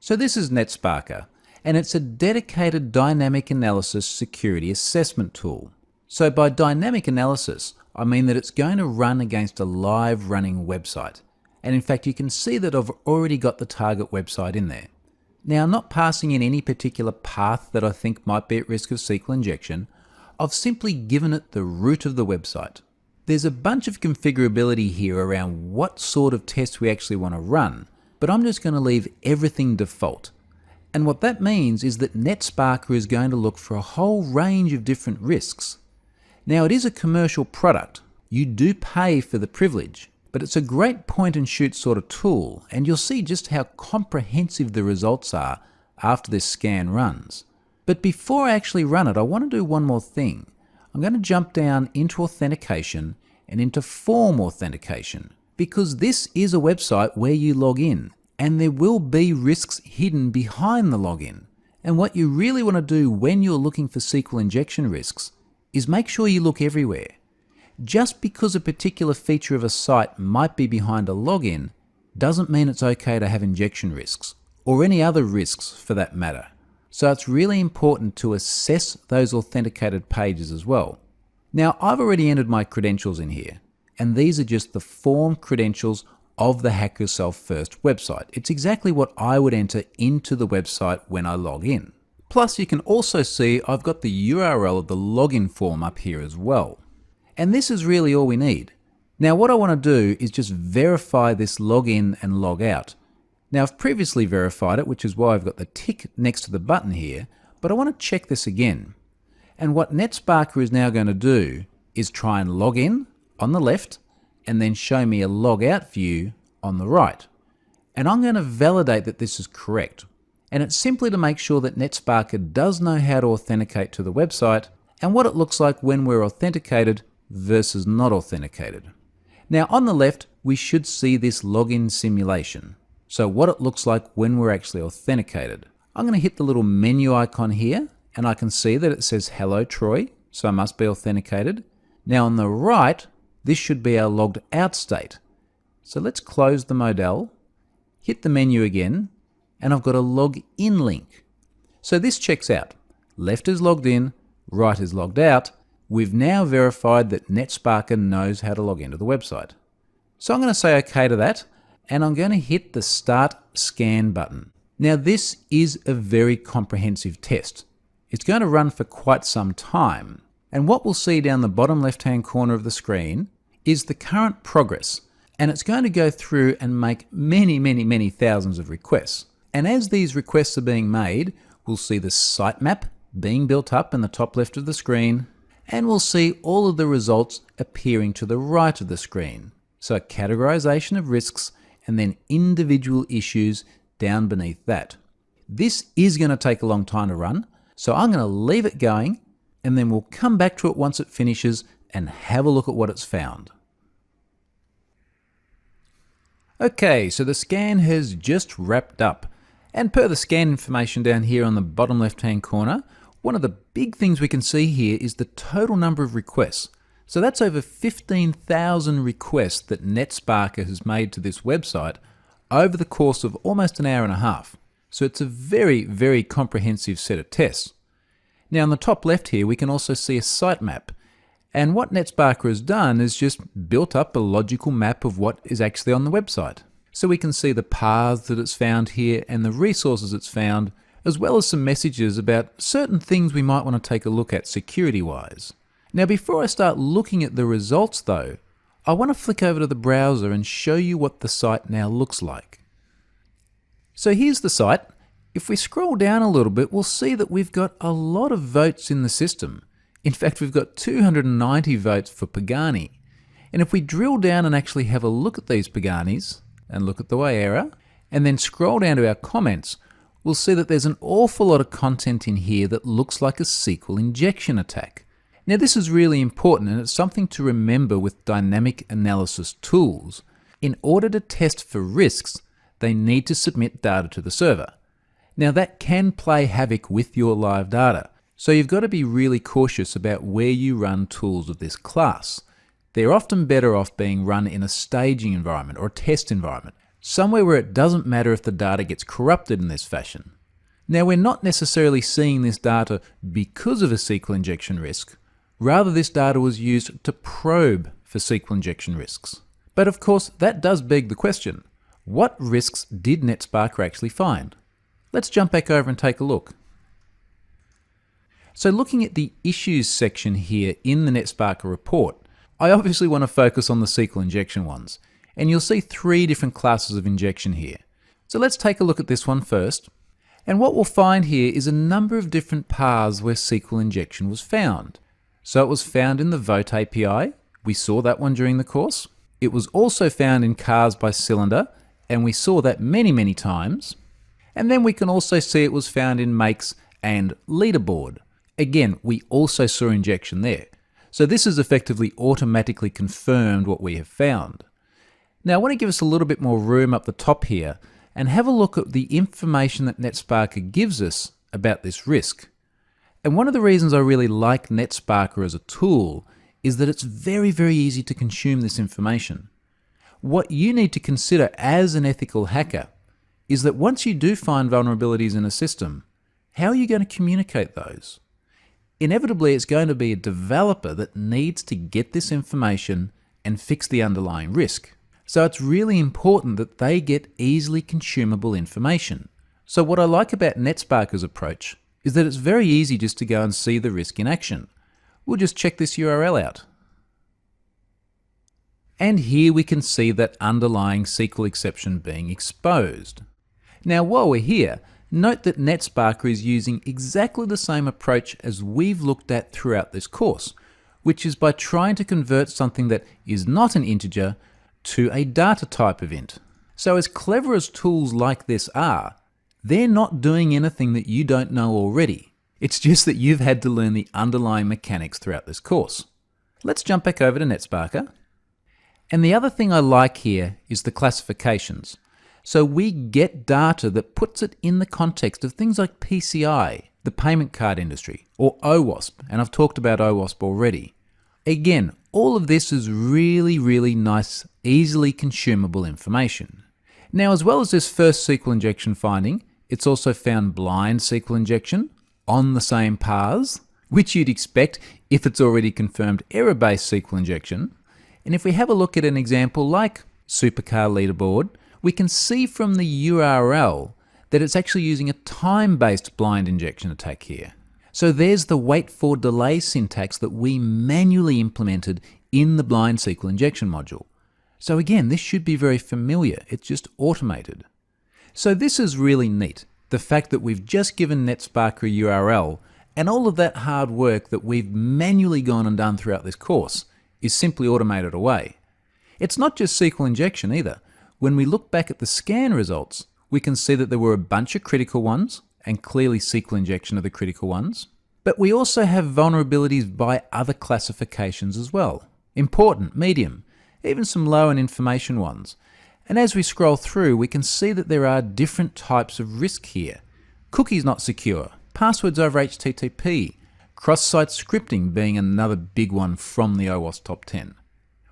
So this is NetSparker, and it's a dedicated dynamic analysis security assessment tool. So by dynamic analysis, I mean that it's going to run against a live running website. And in fact, you can see that I've already got the target website in there. Now, I'm not passing in any particular path that I think might be at risk of SQL injection. I've simply given it the root of the website. There's a bunch of configurability here around what sort of test we actually want to run, but I'm just going to leave everything default. And what that means is that NetSparker is going to look for a whole range of different risks. Now, it is a commercial product. You do pay for the privilege, but it's a great point and shoot sort of tool, and you'll see just how comprehensive the results are after this scan runs. But before I actually run it, I want to do one more thing. I'm going to jump down into authentication and into form authentication, because this is a website where you log in, and there will be risks hidden behind the login. And what you really want to do when you're looking for SQL injection risks is make sure you look everywhere. Just because a particular feature of a site might be behind a login doesn't mean it's okay to have injection risks, or any other risks for that matter. So it's really important to assess those authenticated pages as well. Now, I've already entered my credentials in here, and these are just the form credentials of the Hack Yourself First website. It's exactly what I would enter into the website when I log in. Plus, you can also see I've got the URL of the login form up here as well. And this is really all we need. Now, what I want to do is just verify this login and log out. Now, I've previously verified it, which is why I've got the tick next to the button here, but I want to check this again. And what NetSparker is now going to do is try and log in on the left and then show me a log out view on the right. And I'm going to validate that this is correct. And it's simply to make sure that NetSparker does know how to authenticate to the website and what it looks like when we're authenticated versus not authenticated. Now, on the left, we should see this login simulation. So what it looks like when we're actually authenticated. I'm going to hit the little menu icon here, and I can see that it says Hello Troy, so I must be authenticated. Now on the right, this should be our logged out state. So let's close the modal, hit the menu again, and I've got a log in link. So this checks out. Left is logged in, right is logged out. We've now verified that NetSparker knows how to log into the website. So I'm going to say OK to that, and I'm going to hit the Start Scan button. Now this is a very comprehensive test. It's going to run for quite some time. And what we'll see down the bottom left-hand corner of the screen is the current progress. And it's going to go through and make many thousands of requests. And as these requests are being made, we'll see the sitemap being built up in the top left of the screen, and we'll see all of the results appearing to the right of the screen. So categorization of risks and then individual issues down beneath that. This is going to take a long time to run, so I'm going to leave it going, and then we'll come back to it once it finishes and have a look at what it's found. Okay, so the scan has just wrapped up. And per the scan information down here on the bottom left-hand corner, one of the big things we can see here is the total number of requests. So that's over 15,000 requests that NetSparker has made to this website over the course of almost an hour and a half. So it's a very comprehensive set of tests. Now on the top left here, we can also see a sitemap. And what NetSparker has done is just built up a logical map of what is actually on the website. So we can see the paths that it's found here and the resources it's found, as well as some messages about certain things we might want to take a look at security-wise. Now before I start looking at the results though, I want to flick over to the browser and show you what the site now looks like. So here's the site. If we scroll down a little bit, we'll see that we've got a lot of votes in the system. In fact, we've got 290 votes for Pagani. And if we drill down and actually have a look at these Paganis, and look at the way error, and then scroll down to our comments, we'll see that there's an awful lot of content in here that looks like a SQL injection attack. Now this is really important, and it's something to remember with dynamic analysis tools. In order to test for risks, they need to submit data to the server. Now that can play havoc with your live data, so you've got to be really cautious about where you run tools of this class. They're often better off being run in a staging environment or a test environment. somewhere where it doesn't matter if the data gets corrupted in this fashion. Now, we're not necessarily seeing this data because of a SQL injection risk. Rather, this data was used to probe for SQL injection risks. But of course, that does beg the question, what risks did NetSparker actually find? Let's jump back over and take a look. So looking at the issues section here in the NetSparker report, I obviously want to focus on the SQL injection ones. And you'll see 3 different classes of injection here. So let's take a look at this one first. And what we'll find here is a number of different paths where SQL injection was found. So it was found in the Vote API. We saw that one during the course. It was also found in cars by cylinder, and we saw that many, many times. And then we can also see it was found in makes and leaderboard. Again, we also saw injection there. So this has effectively automatically confirmed what we have found. Now I want to give us a little bit more room up the top here and have a look at the information that NetSparker gives us about this risk. And one of the reasons I really like NetSparker as a tool is that it's very, very easy to consume this information. What you need to consider as an ethical hacker is that once you do find vulnerabilities in a system, how are you going to communicate those? Inevitably, it's going to be a developer that needs to get this information and fix the underlying risk. So it's really important that they get easily consumable information. So what I like about NetSparker's approach is that it's very easy just to go and see the risk in action. We'll just check this URL out. And here we can see that underlying SQL exception being exposed. Now while we're here, note that NetSparker is using exactly the same approach as we've looked at throughout this course, which is by trying to convert something that is not an integer to a data type of int. So as clever as tools like this are, they're not doing anything that you don't know already. It's just that you've had to learn the underlying mechanics throughout this course. Let's jump back over to NetSparker. And the other thing I like here is the classifications. So we get data that puts it in the context of things like PCI, the payment card industry, or OWASP, and I've talked about OWASP already. Again, all of this is really, really nice, easily consumable information. Now, as well as this first SQL injection finding, it's also found blind SQL injection on the same paths, which you'd expect if it's already confirmed error-based SQL injection. And if we have a look at an example like Supercar Leaderboard, we can see from the URL that it's actually using a time-based blind injection attack here. So there's the wait for delay syntax that we manually implemented in the blind SQL injection module. So again, this should be very familiar. It's just automated. So this is really neat. The fact that we've just given NetSparker a URL and all of that hard work that we've manually gone and done throughout this course is simply automated away. It's not just SQL injection either. When we look back at the scan results, we can see that there were a bunch of critical ones, and clearly SQL injection are the critical ones. But we also have vulnerabilities by other classifications as well. Important, medium, even some low and information ones. And as we scroll through, we can see that there are different types of risk here. Cookies not secure, passwords over HTTP, cross-site scripting being another big one from the OWASP top 10.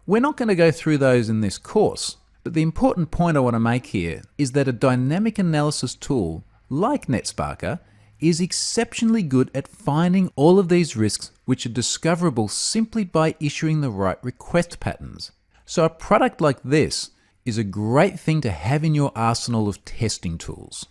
We're not going to go through those in this course, but the important point I want to make here is that a dynamic analysis tool like NetSparker is exceptionally good at finding all of these risks which are discoverable simply by issuing the right request patterns. So a product like this is a great thing to have in your arsenal of testing tools.